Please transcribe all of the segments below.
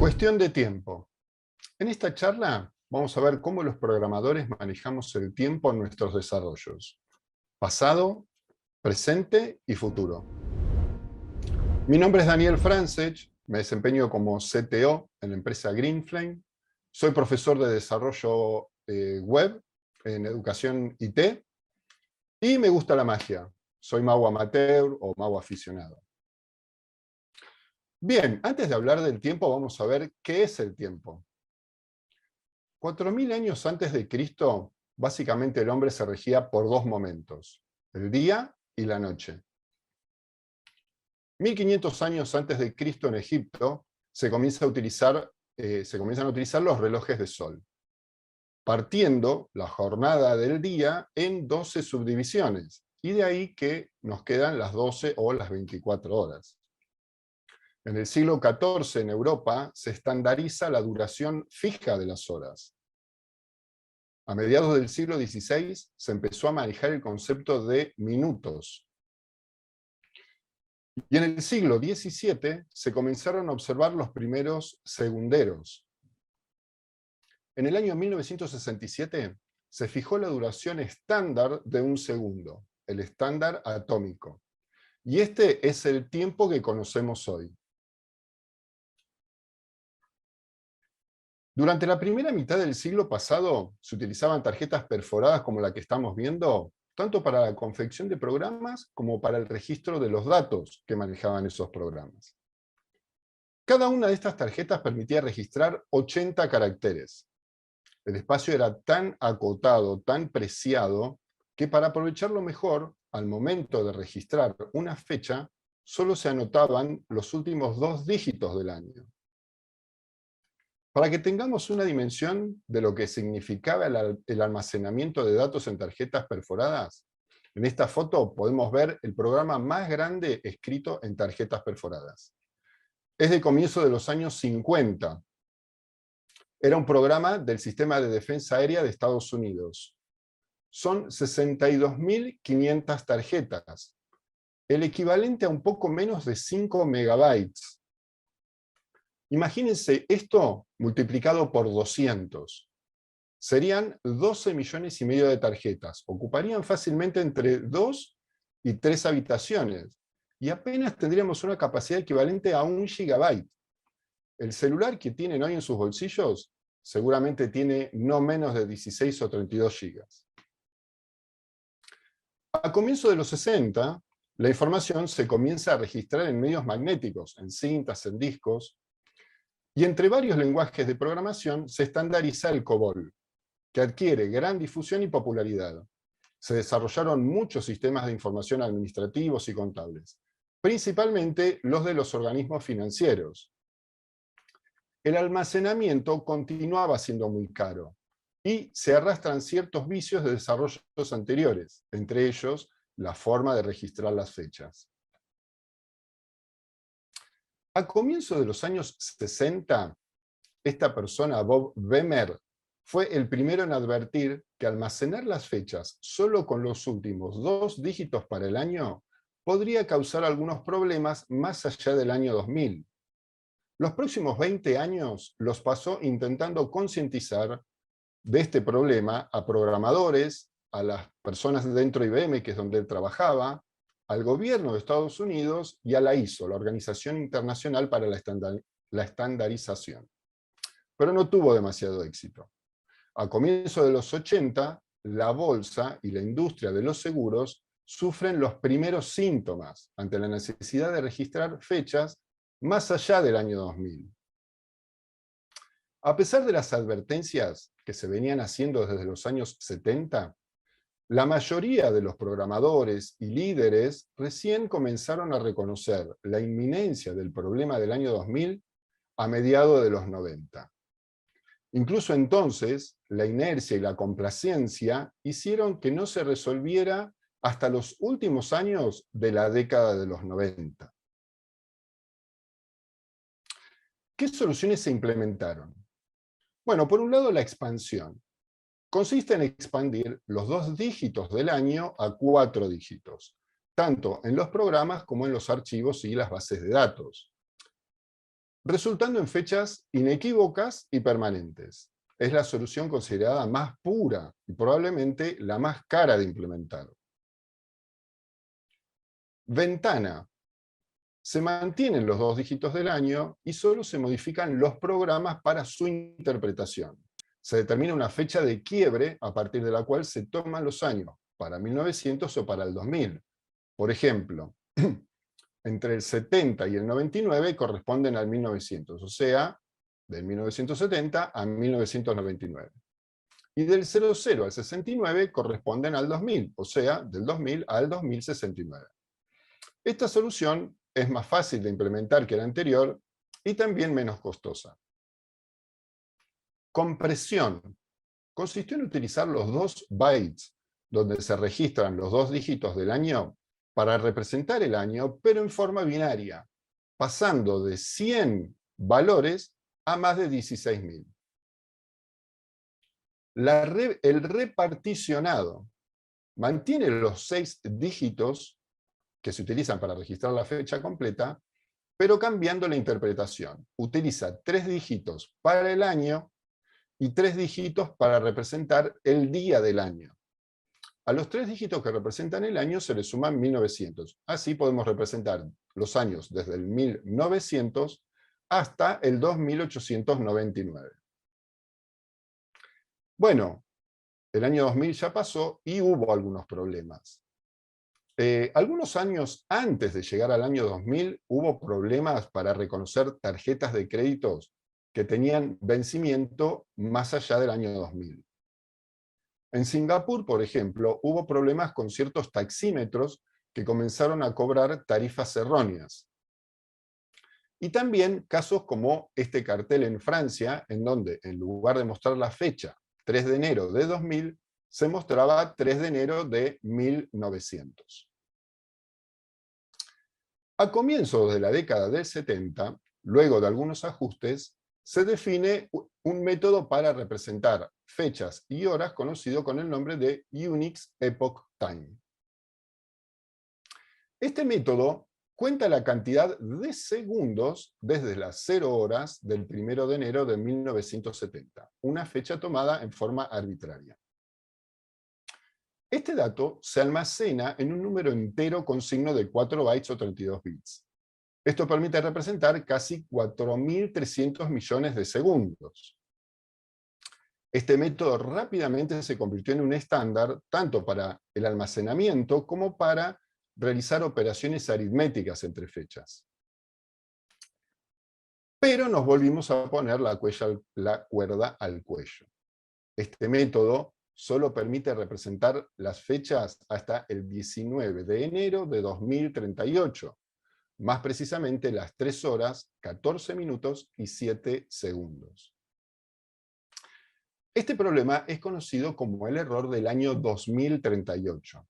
Cuestión de tiempo. En esta charla vamos a ver cómo los programadores manejamos el tiempo en nuestros desarrollos. Pasado, presente y futuro. Mi nombre es Daniel Francech, me desempeño como CTO en la empresa Greenflame. Soy profesor de desarrollo web en educación IT y me gusta la magia. Soy mago amateur o mago aficionado. Bien, antes de hablar del tiempo vamos a ver qué es el tiempo. 4000 años antes de Cristo, básicamente el hombre se regía por dos momentos, el día y la noche. 1500 años antes de Cristo en Egipto se comienzan a utilizar los relojes de sol, partiendo la jornada del día en 12 subdivisiones, y de ahí que nos quedan las 12 o las 24 horas. En el siglo XIV en Europa se estandariza la duración fija de las horas. A mediados del siglo XVI se empezó a manejar el concepto de minutos. Y en el siglo XVII se comenzaron a observar los primeros segunderos. En el año 1967 se fijó la duración estándar de un segundo, el estándar atómico. Y este es el tiempo que conocemos hoy. Durante la primera mitad del siglo pasado se utilizaban tarjetas perforadas como la que estamos viendo, tanto para la confección de programas como para el registro de los datos que manejaban esos programas. Cada una de estas tarjetas permitía registrar 80 caracteres. El espacio era tan acotado, tan preciado, que para aprovecharlo mejor, al momento de registrar una fecha, solo se anotaban los últimos 2 dígitos del año. Para que tengamos una dimensión de lo que significaba el almacenamiento de datos en tarjetas perforadas, en esta foto podemos ver el programa más grande escrito en tarjetas perforadas. Es de comienzo de los años 50. Era un programa del Sistema de Defensa Aérea de Estados Unidos. Son 62.500 tarjetas, el equivalente a un poco menos de 5 megabytes. Imagínense esto multiplicado por 200. Serían 12 millones y medio de tarjetas. Ocuparían fácilmente entre 2 y 3 habitaciones. Y apenas tendríamos una capacidad equivalente a 1 gigabyte. El celular que tienen hoy en sus bolsillos seguramente tiene no menos de 16 o 32 gigas. A comienzos de los 60, la información se comienza a registrar en medios magnéticos, en cintas, en discos, y entre varios lenguajes de programación se estandariza el COBOL, que adquiere gran difusión y popularidad. Se desarrollaron muchos sistemas de información administrativos y contables, principalmente los de los organismos financieros. El almacenamiento continuaba siendo muy caro, y se arrastran ciertos vicios de desarrollos anteriores, entre ellos la forma de registrar las fechas. A comienzos de los años 60, esta persona, Bob Bemer, fue el primero en advertir que almacenar las fechas solo con los últimos 2 dígitos para el año podría causar algunos problemas más allá del año 2000. Los próximos 20 años los pasó intentando concientizar de este problema a programadores, a las personas dentro de IBM, que es donde él trabajaba, al gobierno de Estados Unidos y a la ISO, la Organización Internacional para la Estandarización. Pero no tuvo demasiado éxito. A comienzos de los 80, la bolsa y la industria de los seguros sufren los primeros síntomas ante la necesidad de registrar fechas más allá del año 2000. A pesar de las advertencias que se venían haciendo desde los años 70, la mayoría de los programadores y líderes recién comenzaron a reconocer la inminencia del problema del año 2000 a mediados de los 90. Incluso entonces, la inercia y la complacencia hicieron que no se resolviera hasta los últimos años de la década de los 90. ¿Qué soluciones se implementaron? Bueno, por un lado la expansión. Consiste en expandir los 2 dígitos del año a 4 dígitos, tanto en los programas como en los archivos y las bases de datos. resultando en fechas inequívocas y permanentes. Es la solución considerada más pura y probablemente la más cara de implementar. Ventana. Se mantienen los dos dígitos del año y solo se modifican los programas para su interpretación. Se determina una fecha de quiebre a partir de la cual se toman los años, para 1900 o para el 2000. Por ejemplo, entre el 70 y el 99 corresponden al 1900, o sea, del 1970 a 1999. Y del 00 al 69 corresponden al 2000, o sea, del 2000 al 2069. Esta solución es más fácil de implementar que la anterior y también menos costosa. Compresión. Consistió en utilizar los 2 bytes, donde se registran los 2 dígitos del año, para representar el año, pero en forma binaria, pasando de 100 valores a más de 16.000. El reparticionado mantiene los 6 dígitos que se utilizan para registrar la fecha completa, pero cambiando la interpretación. Utiliza 3 dígitos para el año y 3 dígitos para representar el día del año. A los 3 dígitos que representan el año se le suman 1900. Así podemos representar los años desde el 1900 hasta el 2899. Bueno, el año 2000 ya pasó y hubo algunos problemas. Algunos años antes de llegar al año 2000 hubo problemas para reconocer tarjetas de créditos que tenían vencimiento más allá del año 2000. En Singapur, por ejemplo, hubo problemas con ciertos taxímetros que comenzaron a cobrar tarifas erróneas. Y también casos como este cartel en Francia, en donde en lugar de mostrar la fecha 3 de enero de 2000, se mostraba 3 de enero de 1900. A comienzos de la década del 70, luego de algunos ajustes, se define un método para representar fechas y horas conocido con el nombre de Unix Epoch Time. Este método cuenta la cantidad de segundos desde las 0 horas del 1 de enero de 1970, una fecha tomada en forma arbitraria. Este dato se almacena en un número entero con signo de 4 bytes o 32 bits. Esto permite representar casi 4.300 millones de segundos. Este método rápidamente se convirtió en un estándar tanto para el almacenamiento como para realizar operaciones aritméticas entre fechas. Pero nos volvimos a poner la cuerda al cuello. Este método solo permite representar las fechas hasta el 19 de enero de 2038, más precisamente las 3 horas, 14 minutos y 7 segundos. Este problema es conocido como el error del año 2038.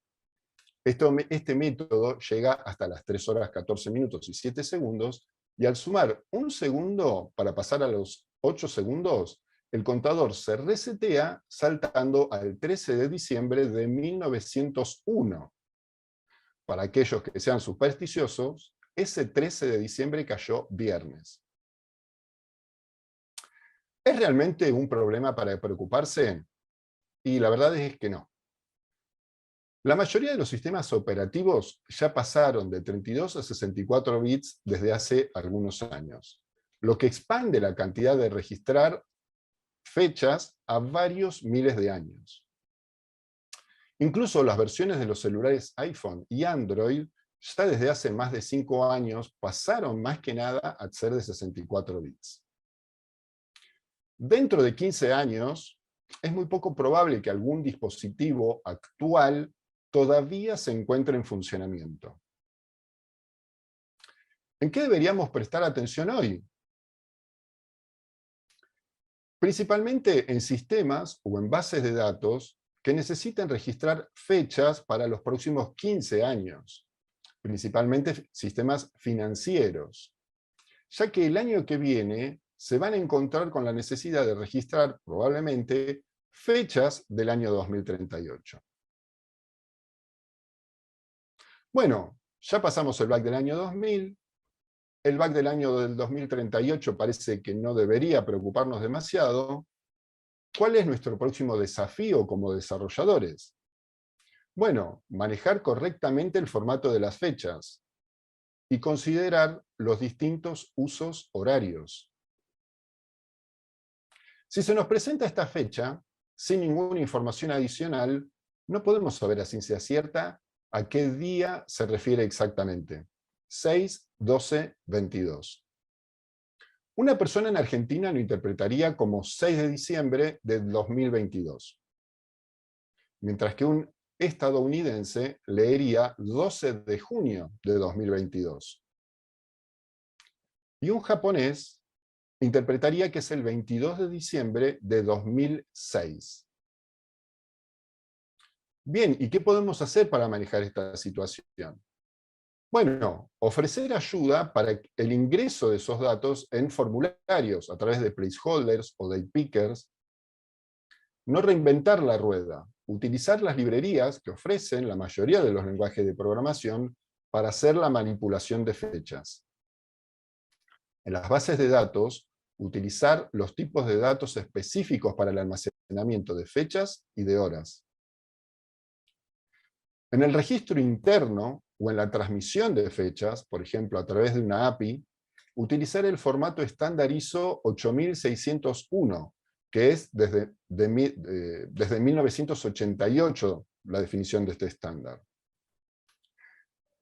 Este método llega hasta las 3 horas, 14 minutos y 7 segundos, y al sumar un segundo para pasar a los 8 segundos, el contador se resetea saltando al 13 de diciembre de 1901. Para aquellos que sean supersticiosos, ese 13 de diciembre cayó viernes. ¿Es realmente un problema para preocuparse? Y la verdad es que no. La mayoría de los sistemas operativos ya pasaron de 32 a 64 bits desde hace algunos años, lo que expande la cantidad de registrar fechas a varios miles de años. Incluso las versiones de los celulares iPhone y Android ya desde hace más de 5 años pasaron más que nada a ser de 64 bits. Dentro de 15 años, es muy poco probable que algún dispositivo actual todavía se encuentre en funcionamiento. ¿En qué deberíamos prestar atención hoy? Principalmente en sistemas o en bases de datos que necesiten registrar fechas para los próximos 15 años, principalmente sistemas financieros, ya que el año que viene se van a encontrar con la necesidad de registrar probablemente fechas del año 2038. Bueno, ya pasamos el bug del año 2000, el BAC del año del 2038 parece que no debería preocuparnos demasiado. ¿Cuál es nuestro próximo desafío como desarrolladores? Bueno, manejar correctamente el formato de las fechas y considerar los distintos usos horarios. Si se nos presenta esta fecha, sin ninguna información adicional, no podemos saber a ciencia cierta a qué día se refiere exactamente. 6, 12, 22. Una persona en Argentina lo interpretaría como 6 de diciembre de 2022, mientras que un estadounidense leería 12 de junio de 2022. Y un japonés interpretaría que es el 22 de diciembre de 2006. Bien, ¿y qué podemos hacer para manejar esta situación? Bueno, ofrecer ayuda para el ingreso de esos datos en formularios a través de placeholders o date pickers. No reinventar la rueda, utilizar las librerías que ofrecen la mayoría de los lenguajes de programación para hacer la manipulación de fechas. En las bases de datos, utilizar los tipos de datos específicos para el almacenamiento de fechas y de horas. En el registro interno o en la transmisión de fechas, por ejemplo a través de una API, utilizar el formato estándar ISO 8601, que es desde 1988 la definición de este estándar.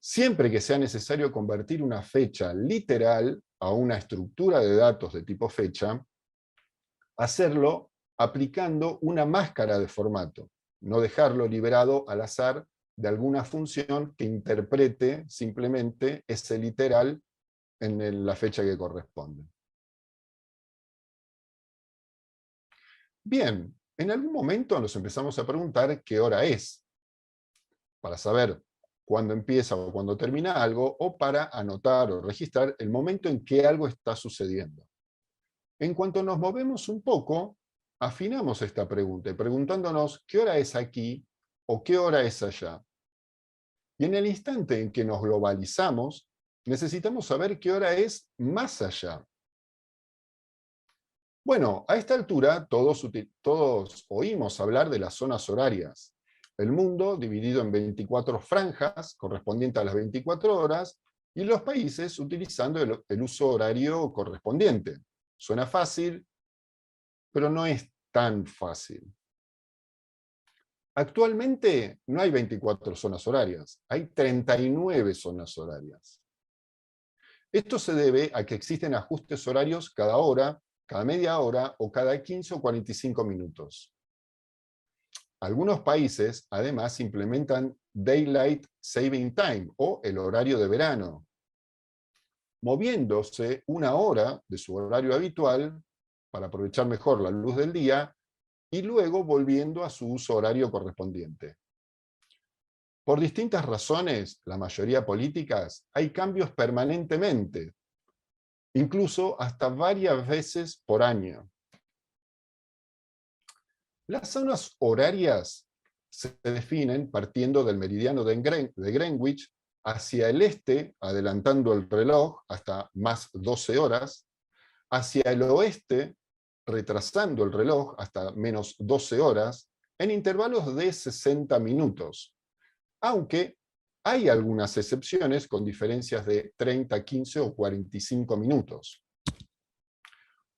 Siempre que sea necesario convertir una fecha literal a una estructura de datos de tipo fecha, hacerlo aplicando una máscara de formato, no dejarlo liberado al azar de alguna función que interprete simplemente ese literal en la fecha que corresponde. Bien, en algún momento nos empezamos a preguntar qué hora es, para saber cuándo empieza o cuándo termina algo, o para anotar o registrar el momento en que algo está sucediendo. En cuanto nos movemos un poco, afinamos esta pregunta, preguntándonos qué hora es aquí o qué hora es allá. Y en el instante en que nos globalizamos, necesitamos saber qué hora es más allá. Bueno, a esta altura todos oímos hablar de las zonas horarias. El mundo dividido en 24 franjas, correspondientes a las 24 horas, y los países utilizando el uso horario correspondiente. Suena fácil, pero no es tan fácil. Actualmente no hay 24 zonas horarias, hay 39 zonas horarias. Esto se debe a que existen ajustes horarios cada hora, cada media hora o cada 15 o 45 minutos. Algunos países además implementan Daylight Saving Time o el horario de verano, moviéndose una hora de su horario habitual para aprovechar mejor la luz del día y luego volviendo a su uso horario correspondiente. Por distintas razones, la mayoría políticas, hay cambios permanentemente, incluso hasta varias veces por año. Las zonas horarias se definen partiendo del meridiano de Greenwich hacia el este, adelantando el reloj hasta más 12 horas, hacia el oeste, retrasando el reloj hasta menos 12 horas, en intervalos de 60 minutos, aunque hay algunas excepciones con diferencias de 30, 15 o 45 minutos.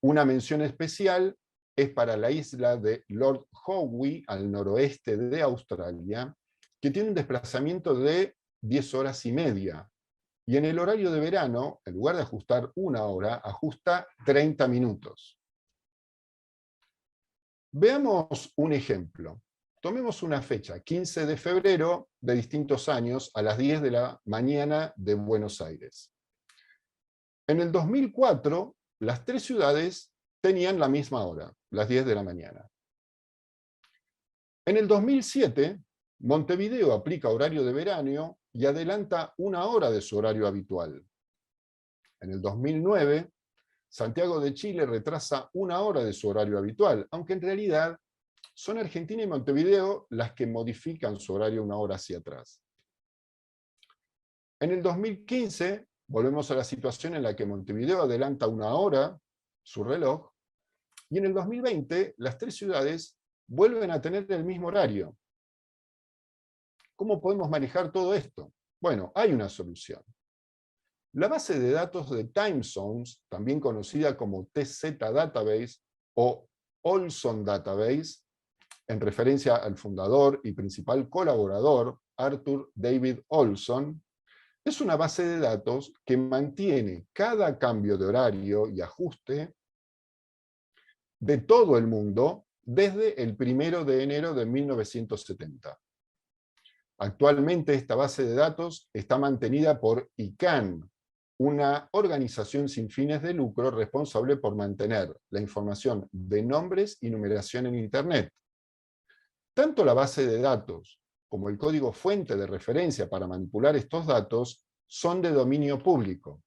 Una mención especial es para la isla de Lord Howe, al noroeste de Australia, que tiene un desplazamiento de 10 horas y media. Y en el horario de verano, en lugar de ajustar una hora, ajusta 30 minutos. Veamos un ejemplo. Tomemos una fecha, 15 de febrero de distintos años, a las 10 de la mañana de Buenos Aires. En el 2004, las tres ciudades tenían la misma hora, las 10 de la mañana. En el 2007, Montevideo aplica horario de verano y adelanta una hora de su horario habitual. En el 2009, Santiago de Chile retrasa una hora de su horario habitual, aunque en realidad son Argentina y Montevideo las que modifican su horario una hora hacia atrás. En el 2015, volvemos a la situación en la que Montevideo adelanta 1 hora su reloj, y en el 2020 las 3 ciudades vuelven a tener el mismo horario. ¿Cómo podemos manejar todo esto? Bueno, hay una solución. La base de datos de Time Zones, también conocida como TZ Database o Olson Database, en referencia al fundador y principal colaborador, Arthur David Olson, es una base de datos que mantiene cada cambio de horario y ajuste de todo el mundo desde el 1 de enero de 1970. Actualmente esta base de datos está mantenida por ICANN, una organización sin fines de lucro responsable por mantener la información de nombres y numeración en Internet. Tanto la base de datos como el código fuente de referencia para manipular estos datos son de dominio público.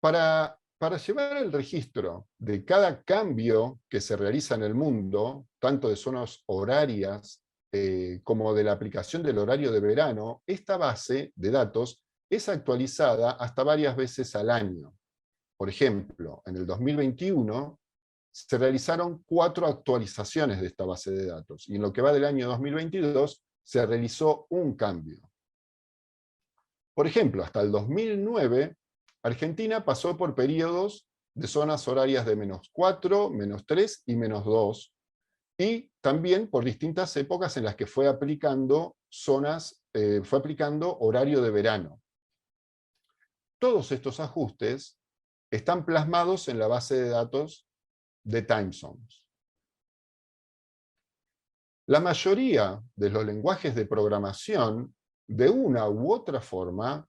Para llevar el registro de cada cambio que se realiza en el mundo, tanto de zonas horarias como de la aplicación del horario de verano, esta base de datos es actualizada hasta varias veces al año. Por ejemplo, en el 2021 se realizaron 4 actualizaciones de esta base de datos, y en lo que va del año 2022 se realizó un cambio. Por ejemplo, hasta el 2009, Argentina pasó por periodos de zonas horarias de -4, -3 y -2, y también por distintas épocas en las que fue aplicando horario de verano. Todos estos ajustes están plasmados en la base de datos de Time Zones. La mayoría de los lenguajes de programación, de una u otra forma,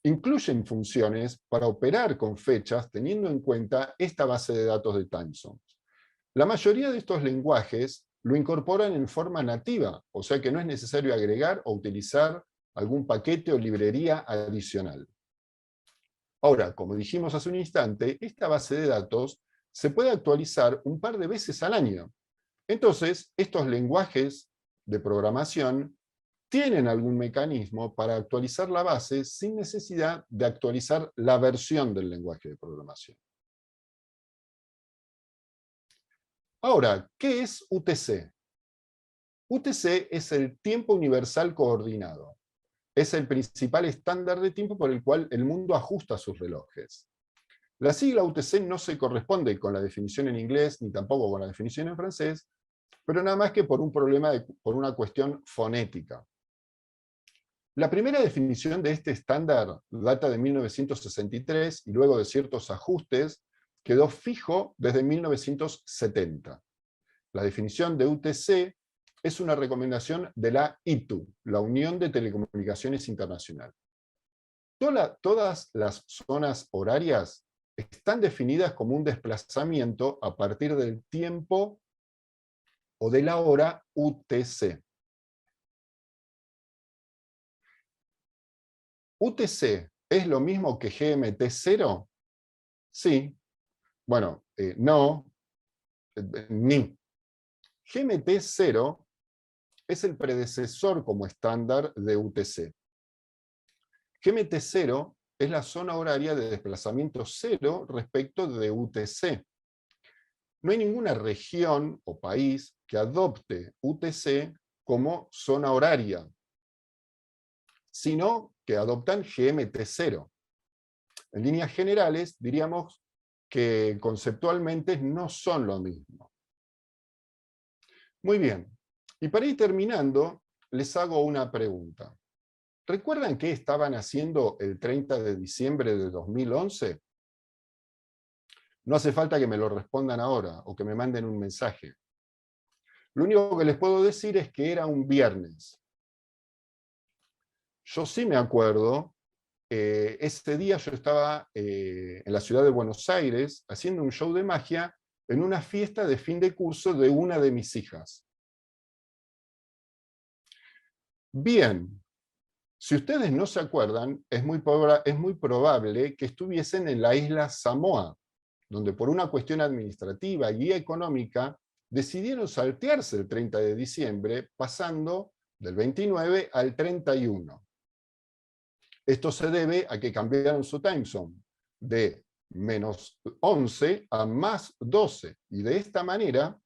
incluyen funciones para operar con fechas teniendo en cuenta esta base de datos de Time Zones. La mayoría de estos lenguajes lo incorporan en forma nativa, o sea que no es necesario agregar o utilizar algún paquete o librería adicional. Ahora, como dijimos hace un instante, esta base de datos se puede actualizar un par de veces al año. Entonces, estos lenguajes de programación tienen algún mecanismo para actualizar la base sin necesidad de actualizar la versión del lenguaje de programación. Ahora, ¿qué es UTC? UTC es el tiempo universal coordinado. Es el principal estándar de tiempo por el cual el mundo ajusta sus relojes. La sigla UTC no se corresponde con la definición en inglés, ni tampoco con la definición en francés, pero nada más que por por una cuestión fonética. La primera definición de este estándar data de 1963 y luego de ciertos ajustes quedó fijo desde 1970. La definición de UTC es una recomendación de la ITU, la Unión de Telecomunicaciones Internacional. Todas las zonas horarias están definidas como un desplazamiento a partir del tiempo o de la hora UTC. ¿UTC es lo mismo que GMT0? Sí. Bueno, no, ni. GMT0 es el predecesor como estándar de UTC. GMT0 es la zona horaria de desplazamiento cero respecto de UTC. No hay ninguna región o país que adopte UTC como zona horaria, sino que adoptan GMT0. En líneas generales, diríamos que conceptualmente no son lo mismo. Muy bien, y para ir terminando, les hago una pregunta. ¿Recuerdan qué estaban haciendo el 30 de diciembre de 2011? No hace falta que me lo respondan ahora o que me manden un mensaje. Lo único que les puedo decir es que era un viernes. Yo sí me acuerdo, ese día yo estaba en la ciudad de Buenos Aires haciendo un show de magia en una fiesta de fin de curso de una de mis hijas. Bien, si ustedes no se acuerdan, es muy probable que estuviesen en la isla Samoa, donde por una cuestión administrativa y económica decidieron saltearse el 30 de diciembre, pasando del 29 al 31. Esto se debe a que cambiaron su time zone de -11 a +12, y de esta manera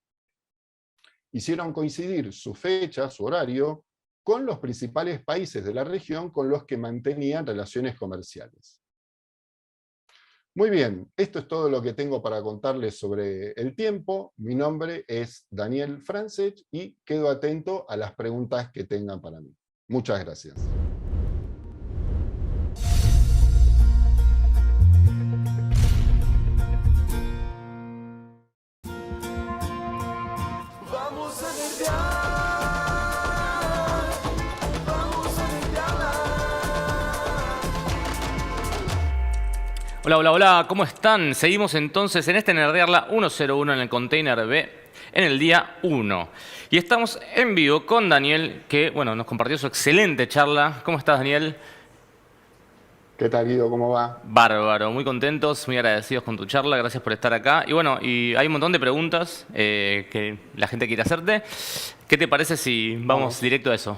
hicieron coincidir su fecha, su horario, con los principales países de la región con los que mantenían relaciones comerciales. Muy bien, esto es todo lo que tengo para contarles sobre el tiempo. Mi nombre es Daniel Francech y quedo atento a las preguntas que tengan para mí. Muchas gracias. Hola, hola, hola, ¿cómo están? Seguimos entonces en este Nerdearla 101 en el Container B, en el día 1. Y estamos en vivo con Daniel, que bueno, nos compartió su excelente charla. ¿Cómo estás, Daniel? ¿Qué tal, Guido? ¿Cómo va? Bárbaro, muy contentos, muy agradecidos con tu charla, gracias por estar acá. Y bueno, y hay un montón de preguntas que la gente quiere hacerte. ¿Qué te parece si vamos directo a eso?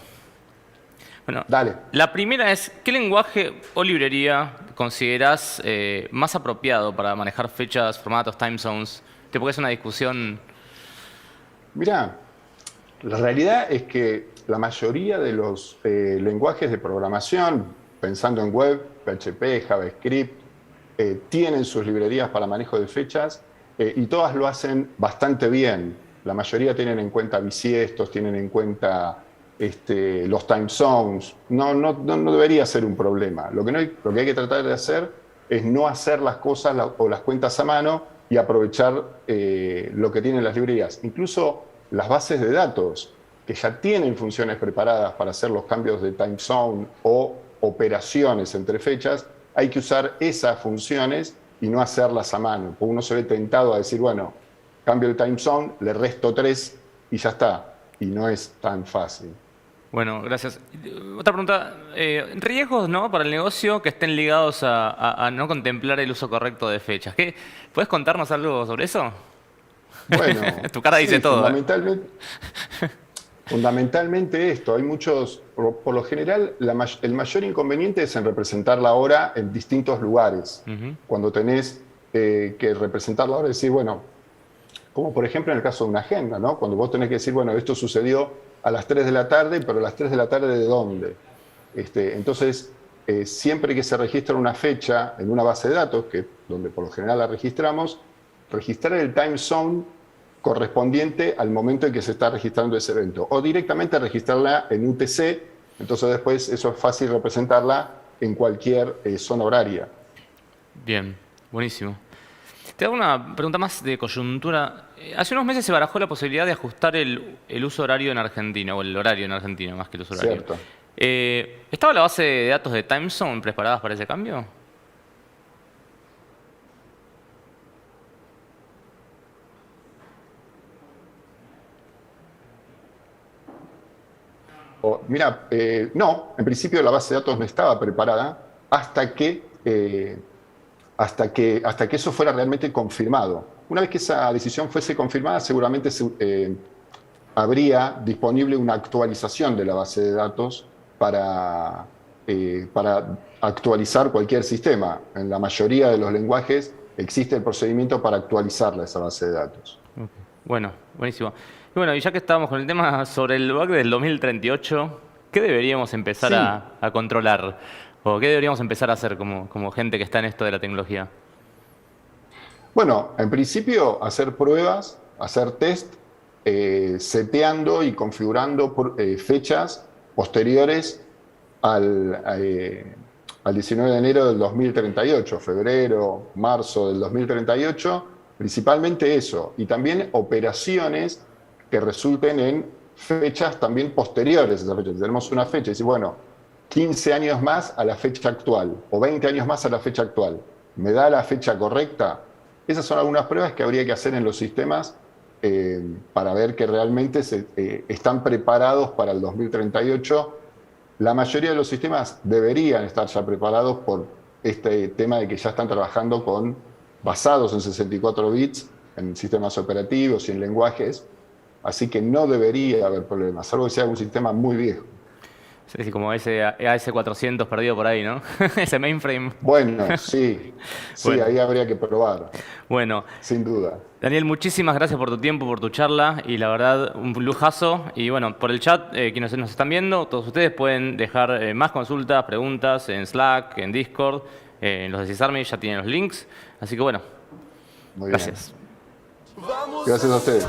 Bueno, dale. La primera es, ¿qué lenguaje o librería considerás más apropiado para manejar fechas, formatos, time zones? Porque es una discusión... Mirá, la realidad es que la mayoría de los lenguajes de programación, pensando en web, PHP, JavaScript, tienen sus librerías para manejo de fechas y todas lo hacen bastante bien. La mayoría tienen en cuenta bisiestos, tienen en cuenta los time zones. No debería ser un problema. Lo que hay que tratar de hacer es no hacer las cosas o las cuentas a mano y aprovechar lo que tienen las librerías. Incluso las bases de datos, que ya tienen funciones preparadas para hacer los cambios de time zone o operaciones entre fechas, hay que usar esas funciones y no hacerlas a mano. Uno se ve tentado a decir, bueno, cambio el time zone, le resto 3 y ya está. Y no es tan fácil. Bueno, gracias. Otra pregunta. Riesgos, ¿no?, para el negocio que estén ligados a no contemplar el uso correcto de fechas. ¿Puedes contarnos algo sobre eso? Bueno, tu cara dice todo. Fundamentalmente esto. Hay muchos, por lo general, el mayor inconveniente es en representar la hora en distintos lugares. Cuando tenés que representar la hora, decir, bueno, como por ejemplo en el caso de una agenda, ¿no? Cuando vos tenés que decir, bueno, esto sucedió a las 3 de la tarde, pero a las 3 de la tarde ¿de dónde? Entonces, siempre que se registra una fecha en una base de datos, donde por lo general la registramos, registrar el time zone correspondiente al momento en que se está registrando ese evento, o directamente registrarla en UTC, entonces después eso es fácil representarla en cualquier zona horaria. Bien, buenísimo. Te hago una pregunta más de coyuntura. Hace unos meses se barajó la posibilidad de ajustar el uso horario en Argentina, o el horario en Argentina, más que el uso horario. Cierto. ¿Estaba la base de datos de time zone preparadas para ese cambio? Mira, no, en principio la base de datos no estaba preparada hasta que eso fuera realmente confirmado. Una vez que esa decisión fuese confirmada, seguramente habría disponible una actualización de la base de datos para actualizar cualquier sistema. En la mayoría de los lenguajes existe el procedimiento para actualizarla, esa base de datos. Okay. Bueno, buenísimo. Y bueno, y ya que estábamos con el tema sobre el bug del 2038, ¿qué deberíamos empezar a controlar? ¿O qué deberíamos empezar a hacer como gente que está en esto de la tecnología? Bueno, en principio hacer pruebas, hacer test, seteando y configurando fechas posteriores al 19 de enero del 2038, febrero, marzo del 2038, principalmente eso. Y también operaciones que resulten en fechas también posteriores a esa fecha. Si tenemos una fecha y decir, bueno, 15 años más a la fecha actual o 20 años más a la fecha actual, ¿me da la fecha correcta? Esas son algunas pruebas que habría que hacer en los sistemas para ver que realmente están preparados para el 2038. La mayoría de los sistemas deberían estar ya preparados por este tema de que ya están trabajando basados en 64 bits, en sistemas operativos y en lenguajes Así que no debería haber problemas, salvo que sea un sistema muy viejo. Sí, como ese AS400 perdido por ahí, ¿no? Ese mainframe. Bueno, sí, Bueno, ahí habría que probar, bueno. sin duda. Daniel, muchísimas gracias por tu tiempo, por tu charla y la verdad, un lujazo. Y bueno, por el chat, quienes nos están viendo, todos ustedes pueden dejar más consultas, preguntas en Slack, en Discord, en los de Cisarme ya tienen los links. Así que bueno, Muy bien. gracias. Gracias a ustedes.